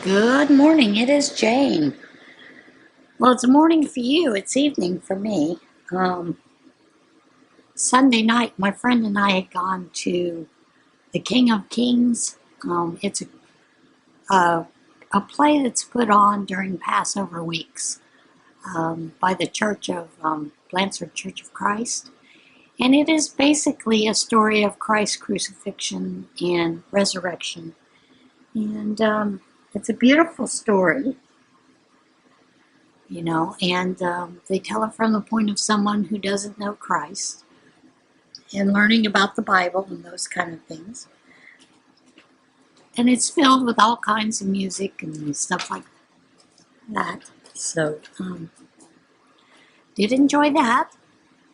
Good morning, it is Jane. Well, it's morning for you, it's evening for me. Sunday night, my friend and I had gone to the King of Kings. It's a play that's put on during Passover weeks by the Church of Blanchard Church of Christ. And it is basically a story of Christ's crucifixion and resurrection. And it's a beautiful story, and they tell it from the point of someone who doesn't know Christ and learning about the Bible and those kind of things. And it's filled with all kinds of music and stuff like that. So, did enjoy that.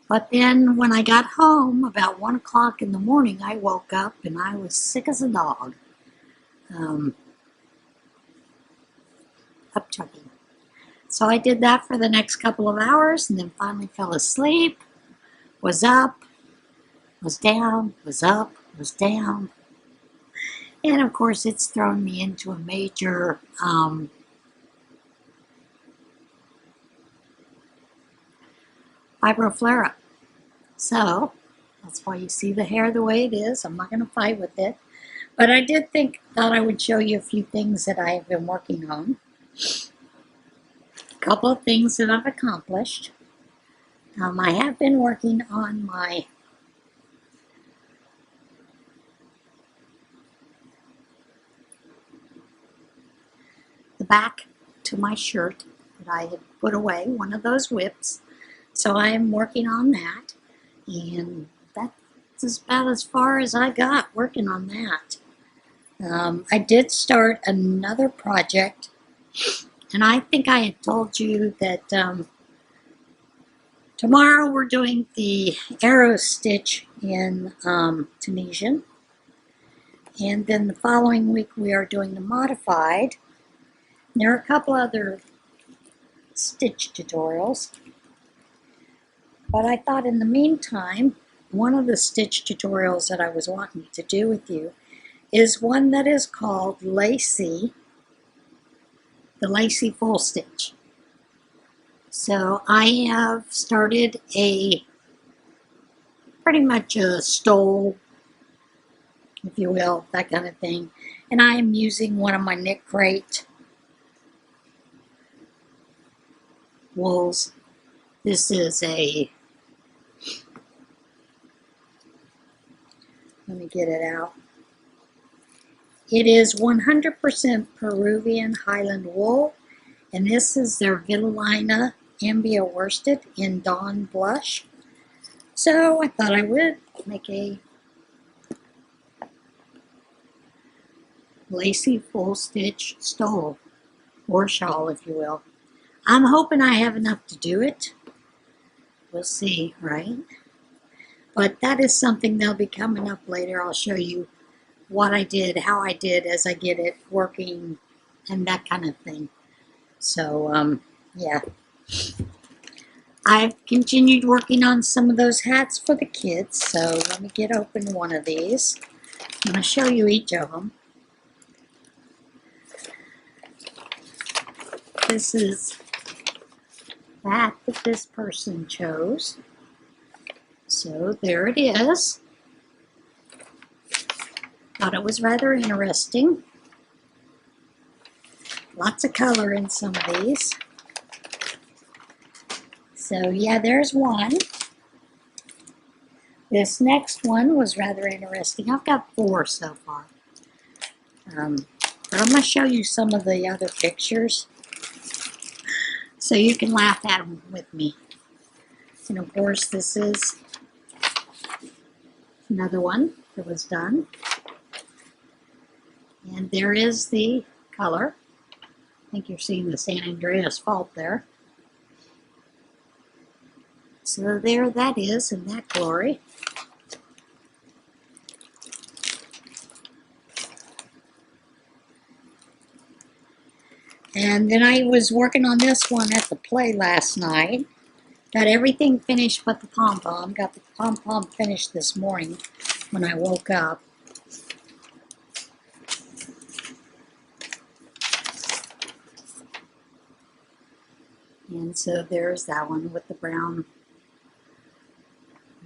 But then when I got home, about 1 o'clock in the morning, I woke up and I was sick as a dog. Upchucking. So I did that for the next couple of hours and then finally fell asleep, was up, was down, was up, was down. And of course it's thrown me into a major fibro flare-up. So that's why you see the hair the way it is. I'm not going to fight with it. But I thought I would show you a few things that I have been working on. A couple of things that I've accomplished. I have been working on the back to my shirt that I had put away, one of those whips. So I am working on that, and that's about as far as I got working on that. I did start another project, and I think I had told you that tomorrow we're doing the arrow stitch in Tarnation, and then the following week we are doing the modified. There are a couple other stitch tutorials, but I thought in the meantime, one of the stitch tutorials that I was wanting to do with you is one that is called the Lacy Full Stitch. So I have started pretty much a stole, if you will, that kind of thing. And I am using one of my knit crate wools. This is let me get it out. It is 100% Peruvian Highland wool, and this is their Vitellina Ambia worsted in Dawn Blush. So I thought I would make a lacy full stitch stole, or shawl if you will. I'm hoping I have enough to do it. We'll see, right? But that is something that'll be coming up later. I'll show you what I did, how I did as I get it working, and that kind of thing. So, yeah. I've continued working on some of those hats for the kids, so let me get open one of these. I'm going to show you each of them. This is the hat that this person chose. So there it is. Thought it was rather interesting. Lots of color in some of these. So yeah, there's one. This next one was rather interesting. I've got 4 so far. But I'm going to show you some of the other pictures so you can laugh at them with me. And of course, this is another one that was done. And there is the color. I think you're seeing the San Andreas fault there. So there that is in that glory. And then I was working on this one at the play last night. Got everything finished but the pom-pom. Got the pom-pom finished this morning when I woke up. And so there's that one with the brown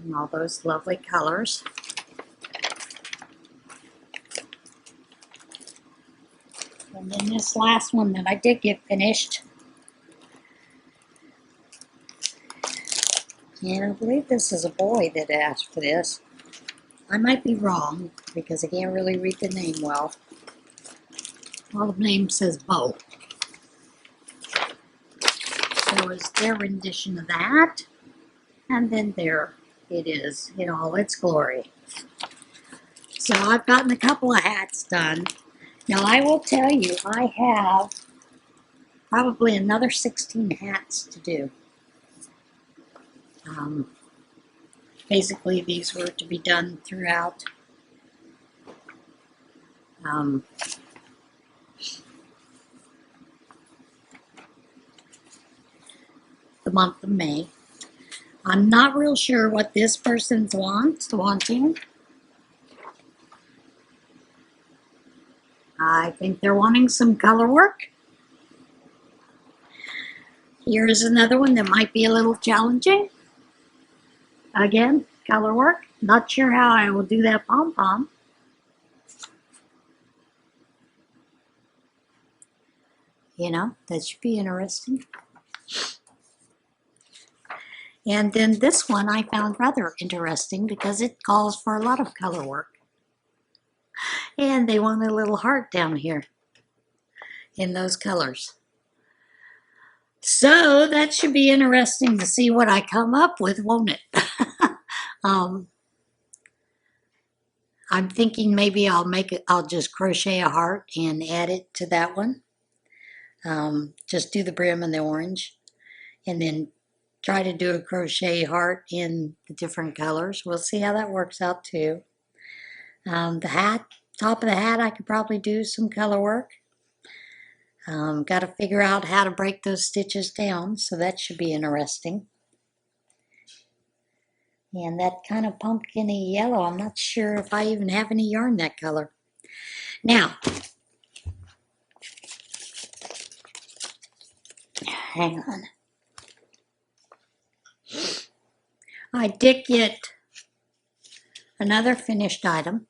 and all those lovely colors. And then this last one that I did get finished. And I believe this is a boy that asked for this. I might be wrong because I can't really read the name well. Well, the name says Bo. So it's their rendition of that. And then there it is in all its glory. So I've gotten a couple of hats done. Now I will tell you, I have probably another 16 hats to do. Basically, these were to be done throughout the month of May. I'm not real sure what this person's wanting. I think they're wanting some color work. Here's another one that might be a little challenging. Again, color work. Not sure how I will do that pom-pom. You know, that should be interesting. And then this one I found rather interesting because it calls for a lot of color work. And they want a little heart down here in those colors. So that should be interesting to see what I come up with, won't it? I'm thinking maybe I'll just crochet a heart and add it to that one. Just do the brim and the orange, and then try to do a crochet heart in the different colors. We'll see how that works out too. The hat, top of the hat, I could probably do some color work. Got to figure out how to break those stitches down, so that should be interesting. And that kind of pumpkin-y yellow, I'm not sure if I even have any yarn that color. Now, hang on. I did get another finished item,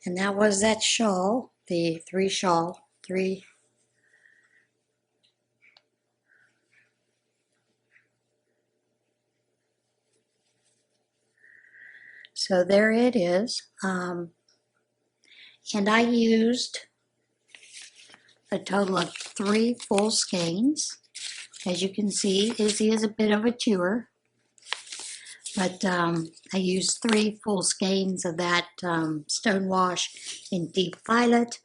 and that was that shawl, the three. So there it is. And I used a total of 3 full skeins. As you can see, Izzy is a bit of a chewer. But I used 3 full skeins of that stone wash in deep violet.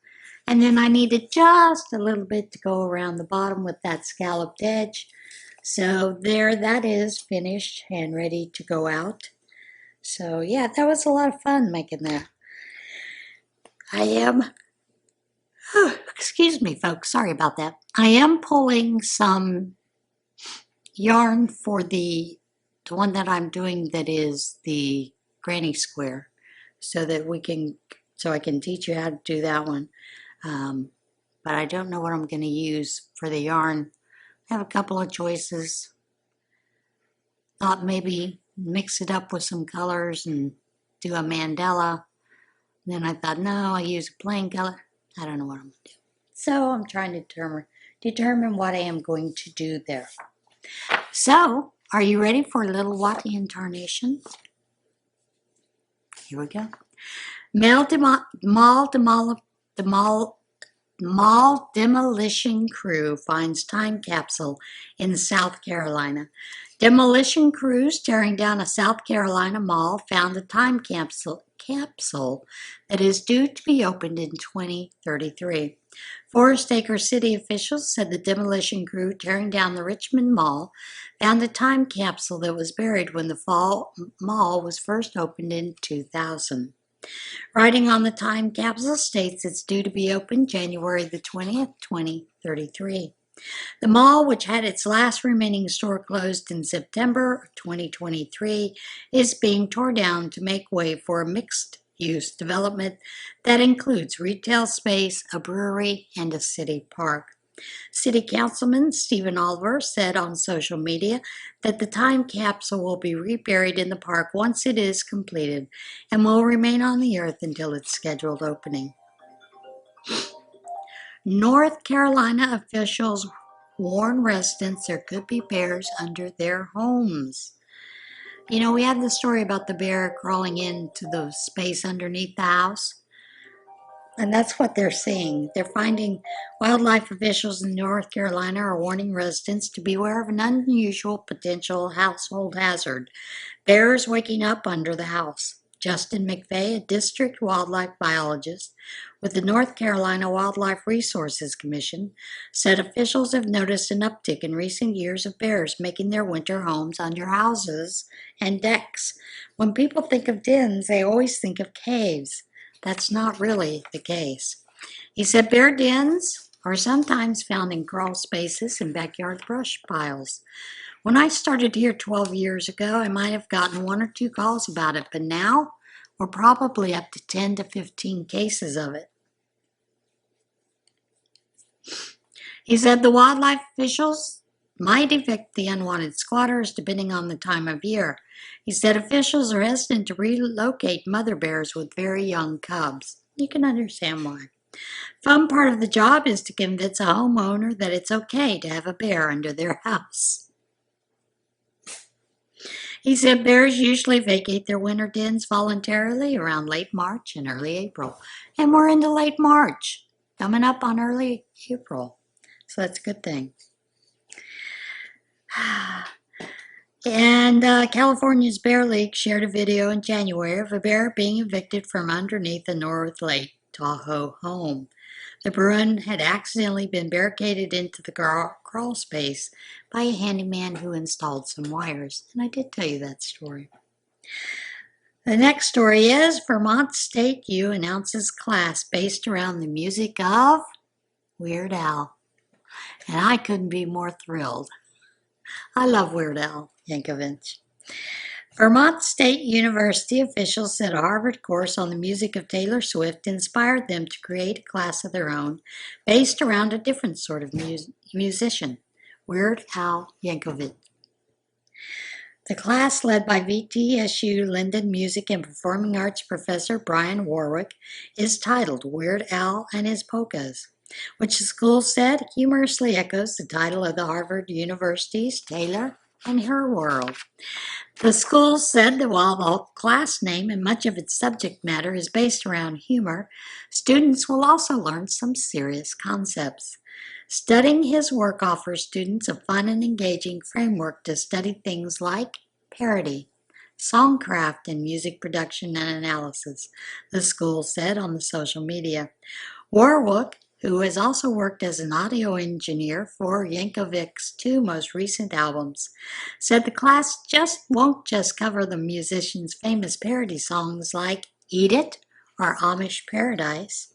And then I needed just a little bit to go around the bottom with that scalloped edge. So there, that is finished and ready to go out. So yeah, that was a lot of fun making that. Excuse me folks, sorry about that. I am pulling some yarn for the one that I'm doing that is the granny square, so I can teach you how to do that one. But I don't know what I'm going to use for the yarn. I have a couple of choices. Thought maybe mix it up with some colors and do a mandala. Then I thought, no, I'll use a plain color. I don't know what I'm going to do. So I'm trying to determine what I am going to do there. So, are you ready for a little Watty and Tarnation? Here we go. Mall demolition crew finds time capsule in South Carolina. Demolition crews tearing down a South Carolina mall found a time capsule that is due to be opened in 2033. Forest Acre city officials said the demolition crew tearing down the Richmond Mall found a time capsule that was buried when the mall was first opened in 2000. Writing on the time capsule states it's due to be opened January the 20th, 2033. The mall, which had its last remaining store closed in September of 2023, is being torn down to make way for a mixed-use development that includes retail space, a brewery, and a city park. City Councilman Stephen Oliver said on social media that the time capsule will be reburied in the park once it is completed and will remain on the earth until its scheduled opening. North Carolina officials warn residents there could be bears under their homes. You know, we had the story about the bear crawling into the space underneath the house. And that's what they're seeing. They're finding wildlife officials in North Carolina are warning residents to beware of an unusual potential household hazard. Bears waking up under the house. Justin McVeigh, a district wildlife biologist with the North Carolina Wildlife Resources Commission, said officials have noticed an uptick in recent years of bears making their winter homes under houses and decks. When people think of dens, they always think of caves. That's not really the case. He said bear dens are sometimes found in crawl spaces and backyard brush piles. When I started here 12 years ago, I might have gotten 1 or 2 calls about it, but now we're probably up to 10 to 15 cases of it. He said the wildlife officials might evict the unwanted squatters depending on the time of year. He said officials are hesitant to relocate mother bears with very young cubs. You can understand why. Fun part of the job is to convince a homeowner that it's okay to have a bear under their house. He said bears usually vacate their winter dens voluntarily around late March and early April. And we're into late March, coming up on early April. So that's a good thing. And California's Bear League shared a video in January of a bear being evicted from underneath a North Lake Tahoe home. The Bruin had accidentally been barricaded into the crawl space by a handyman who installed some wires. And I did tell you that story. The next story is Vermont State U announces class based around the music of Weird Al. And I couldn't be more thrilled. I love Weird Al Yankovic. Vermont State University officials said a Harvard course on the music of Taylor Swift inspired them to create a class of their own based around a different sort of musician, Weird Al Yankovic. The class, led by VTSU Linden Music and Performing Arts professor Brian Warwick, is titled Weird Al and His Polkas, which the school said humorously echoes the title of the Harvard University's Taylor and Her World. The school said that while the class name and much of its subject matter is based around humor, students will also learn some serious concepts. Studying his work offers students a fun and engaging framework to study things like parody, songcraft, and music production and analysis, the school said on the social media. Warwick, who has also worked as an audio engineer for Yankovic's 2 most recent albums, said the class won't just cover the musician's famous parody songs like Eat It or Amish Paradise.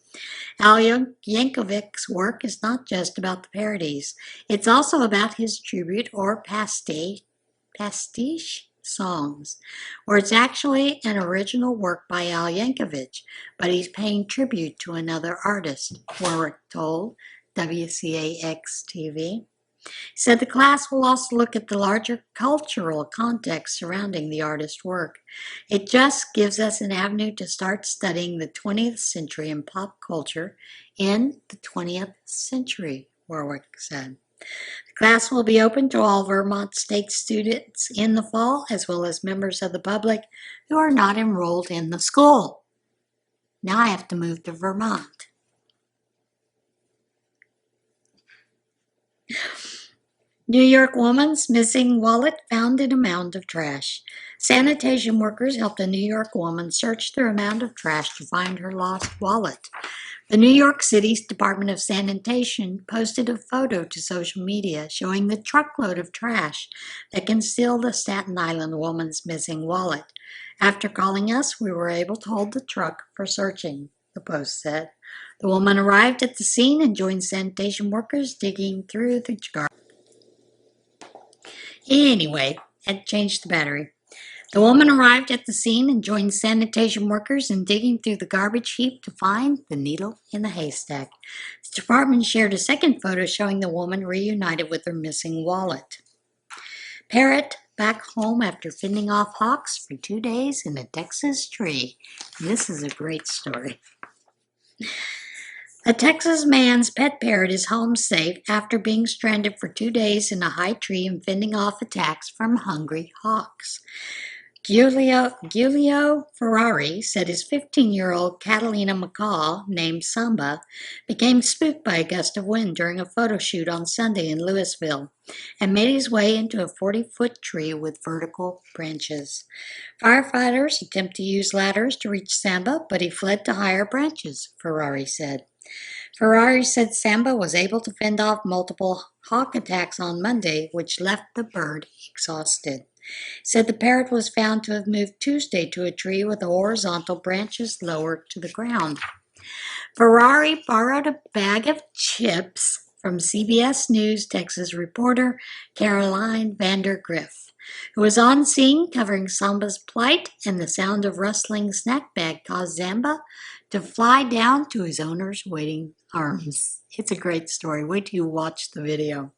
Al Yankovic's work is not just about the parodies. It's also about his tribute or pastiche songs, where it's actually an original work by Al Yankovic, but he's paying tribute to another artist, Warwick told WCAX-TV. He said the class will also look at the larger cultural context surrounding the artist's work. It just gives us an avenue to start studying the 20th century and pop culture in the 20th century, Warwick said. The class will be open to all Vermont State students in the fall, as well as members of the public who are not enrolled in the school. Now I have to move to Vermont. New York woman's missing wallet found in a mound of trash. Sanitation workers helped a New York woman search through a mound of trash to find her lost wallet. The New York City's Department of Sanitation posted a photo to social media showing the truckload of trash that concealed the Staten Island woman's missing wallet. After calling us, we were able to hold the truck for searching, the post said. The woman arrived at the scene and joined sanitation workers digging through the garbage. Anyway, had changed the battery. The woman arrived at the scene and joined sanitation workers in digging through the garbage heap to find the needle in the haystack. The department shared a second photo showing the woman reunited with her missing wallet. Parrot back home after fending off hawks for 2 days in a Texas tree. This is a great story. A Texas man's pet parrot is home safe after being stranded for 2 days in a high tree and fending off attacks from hungry hawks. Giulio Ferrari said his 15-year-old Catalina macaw, named Samba, became spooked by a gust of wind during a photo shoot on Sunday in Louisville and made his way into a 40-foot tree with vertical branches. Firefighters attempted to use ladders to reach Samba, but he fled to higher branches, Ferrari said. Ferrari said Samba was able to fend off multiple hawk attacks on Monday, which left the bird exhausted. Said the parrot was found to have moved Tuesday to a tree with the horizontal branches lowered to the ground. Ferrari borrowed a bag of chips from CBS News Texas reporter Caroline Vandergriff, who was on scene covering Samba's plight, and the sound of rustling snack bag caused Samba to fly down to his owner's waiting arms. It's a great story. Wait till you watch the video.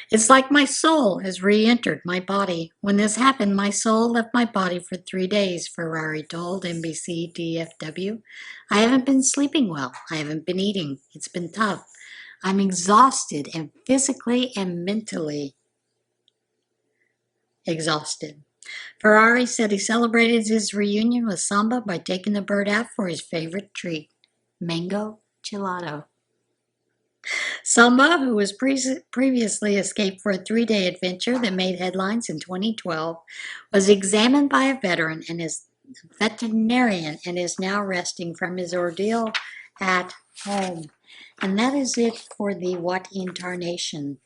It's like my soul has re-entered my body. When this happened, my soul left my body for 3 days, Ferrari told NBC DFW. I haven't been sleeping well. I haven't been eating. It's been tough. I'm exhausted and physically and mentally exhausted. Ferrari said he celebrated his reunion with Samba by taking the bird out for his favorite treat, mango gelato. Samba, who was previously escaped for a 3-day adventure that made headlines in 2012, was examined by a veterinarian and is now resting from his ordeal at home. And that is it for the What in Tarnation.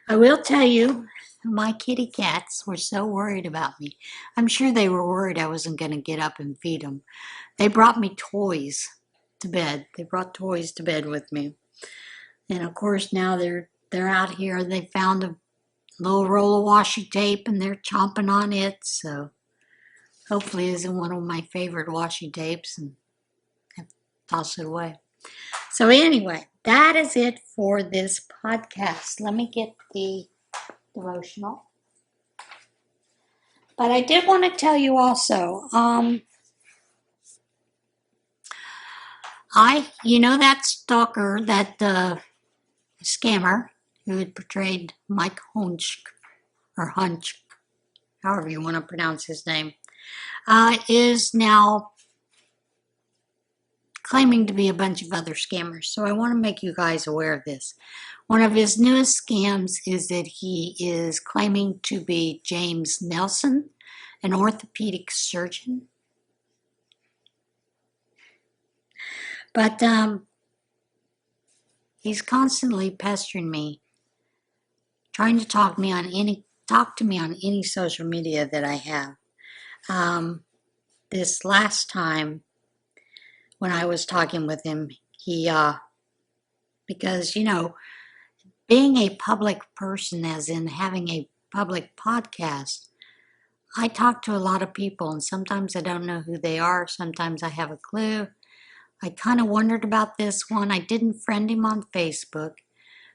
I will tell you, my kitty cats were so worried about me. I'm sure they were worried I wasn't going to get up and feed them. They brought me toys to bed. They brought toys to bed with me. And of course now they're out here. They found a little roll of washi tape and they're chomping on it. So hopefully it isn't one of my favorite washi tapes and I toss it away. So anyway, that is it for this podcast. Let me get the devotional. But I did want to tell you also, that stalker, that scammer who had portrayed Mike Hunch, however you want to pronounce his name, is now claiming to be a bunch of other scammers. So I want to make you guys aware of this. One of his newest scams is that he is claiming to be James Nelson, an orthopedic surgeon. But he's constantly pestering me, trying to talk to me on any social media that I have. This last time when I was talking with him, he because being a public person, as in having a public podcast, I talk to a lot of people, and sometimes I don't know who they are. Sometimes I have a clue. I kind of wondered about this one. I didn't friend him on Facebook,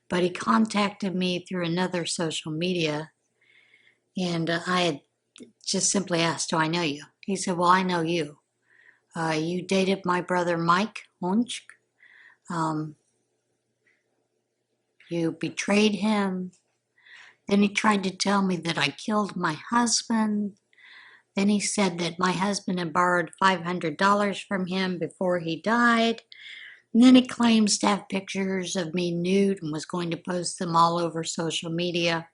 but he contacted me through another social media, and I had just simply asked, do I know you? He said, well, I know you. You dated my brother Mike Hunch. You betrayed him. Then he tried to tell me that I killed my husband. Then he said that my husband had borrowed $500 from him before he died. And then he claims to have pictures of me nude and was going to post them all over social media.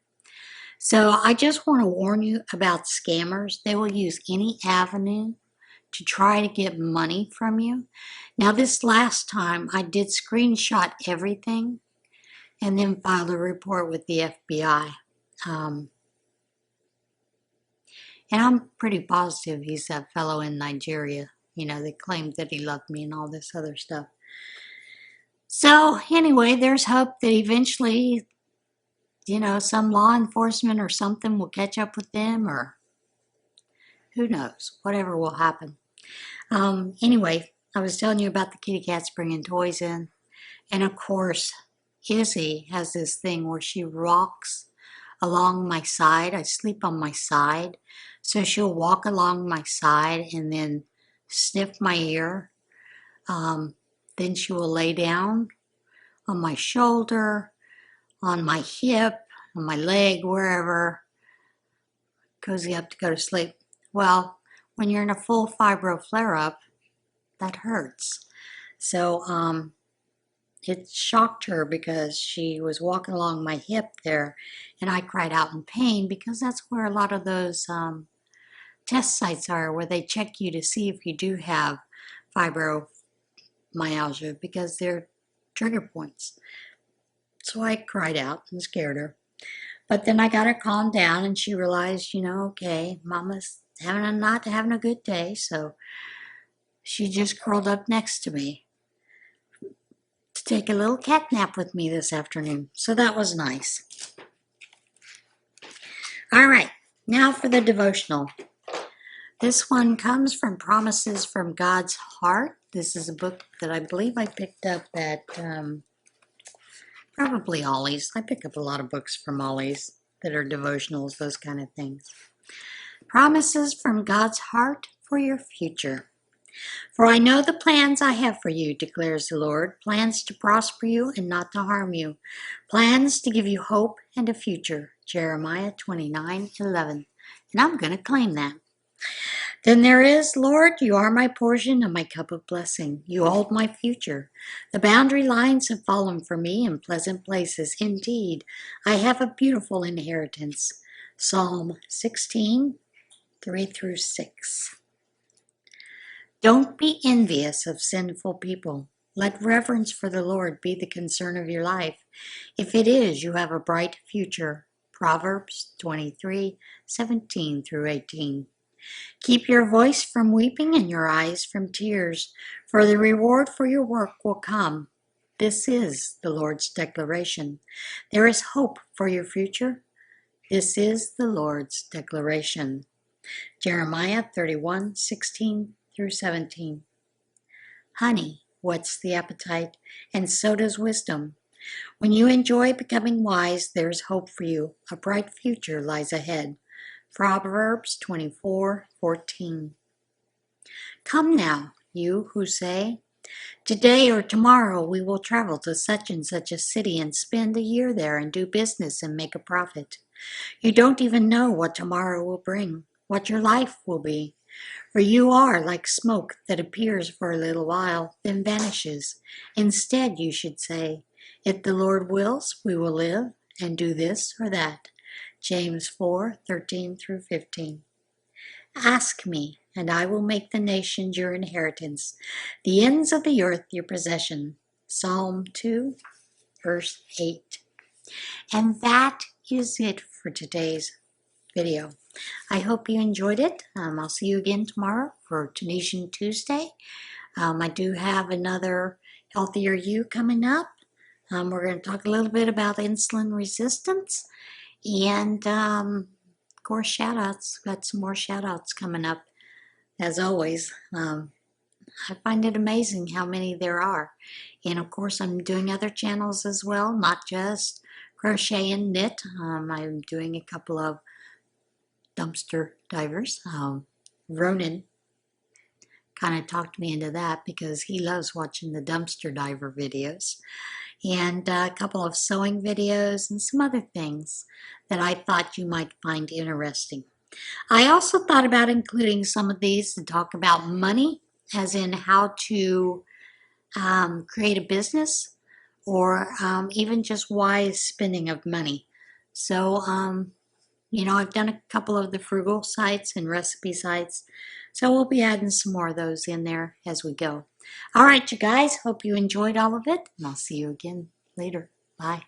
So I just want to warn you about scammers. They will use any avenue to try to get money from you. Now, this last time, I did screenshot everything and then filed a report with the FBI. And I'm pretty positive he's that fellow in Nigeria, that claimed that he loved me and all this other stuff. So anyway, there's hope that eventually, some law enforcement or something will catch up with them, or who knows? Whatever will happen. Anyway, I was telling you about the kitty cats bringing toys in. And of course, Izzy has this thing where she rocks along my side. I sleep on my side. So she'll walk along my side and then sniff my ear. Then she will lay down on my shoulder, on my hip, on my leg, wherever. Cozy up to go to sleep. Well, when you're in a full fibro flare-up, that hurts. So it shocked her because she was walking along my hip there, and I cried out in pain because that's where a lot of those test sites are, where they check you to see if you do have fibromyalgia because they're trigger points. So I cried out and scared her. But then I got her calmed down, and she realized, okay, Mama's not having a good day, so she just curled up next to me to take a little cat nap with me this afternoon. So that was nice. All right, now for the devotional. This one comes from Promises from God's Heart. This is a book that I believe I picked up at probably Ollie's. I pick up a lot of books from Ollie's that are devotionals, those kind of things. Promises from God's Heart for your future. For I know the plans I have for you, declares the Lord, plans to prosper you and not to harm you, plans to give you hope and a future. Jeremiah 29:11. And I'm going to claim that. Then there is, Lord, you are my portion and my cup of blessing. You hold my future. The boundary lines have fallen for me in pleasant places. Indeed, I have a beautiful inheritance. Psalm 16, 3-6. Don't be envious of sinful people. Let reverence for the Lord be the concern of your life. If it is, you have a bright future. Proverbs 23:17-18. Keep your voice from weeping and your eyes from tears, for the reward for your work will come. This is the Lord's declaration. There is hope for your future. This is the Lord's declaration. Jeremiah 31:16-17. Honey whets the appetite, and so does wisdom. When you enjoy becoming wise, there is hope for you. A bright future lies ahead. Proverbs 24:14. Come now, you who say, today or tomorrow we will travel to such and such a city and spend a year there and do business and make a profit. You don't even know what tomorrow will bring, what your life will be. For you are like smoke that appears for a little while, then vanishes. Instead, you should say, if the Lord wills, we will live and do this or that. James 4:13-15. Ask me, and I will make the nations your inheritance, the ends of the earth your possession. Psalm 2, verse 8. And that is it for today's video. I hope you enjoyed it. I'll see you again tomorrow for Tarnation Tuesday. I do have another Healthier You coming up. We're going to talk a little bit about insulin resistance. And, of course, shout-outs. Got some more shout-outs coming up, as always. I find it amazing how many there are. And, of course, I'm doing other channels as well, not just crochet and knit. I'm doing a couple of dumpster divers. Ronan kind of talked me into that because he loves watching the dumpster diver videos. And a couple of sewing videos and some other things that I thought you might find interesting. I also thought about including some of these to talk about money, as in how to create a business, or even just wise spending of money. So, I've done a couple of the frugal sites and recipe sites, so we'll be adding some more of those in there as we go. All right, you guys, hope you enjoyed all of it, and I'll see you again later. Bye.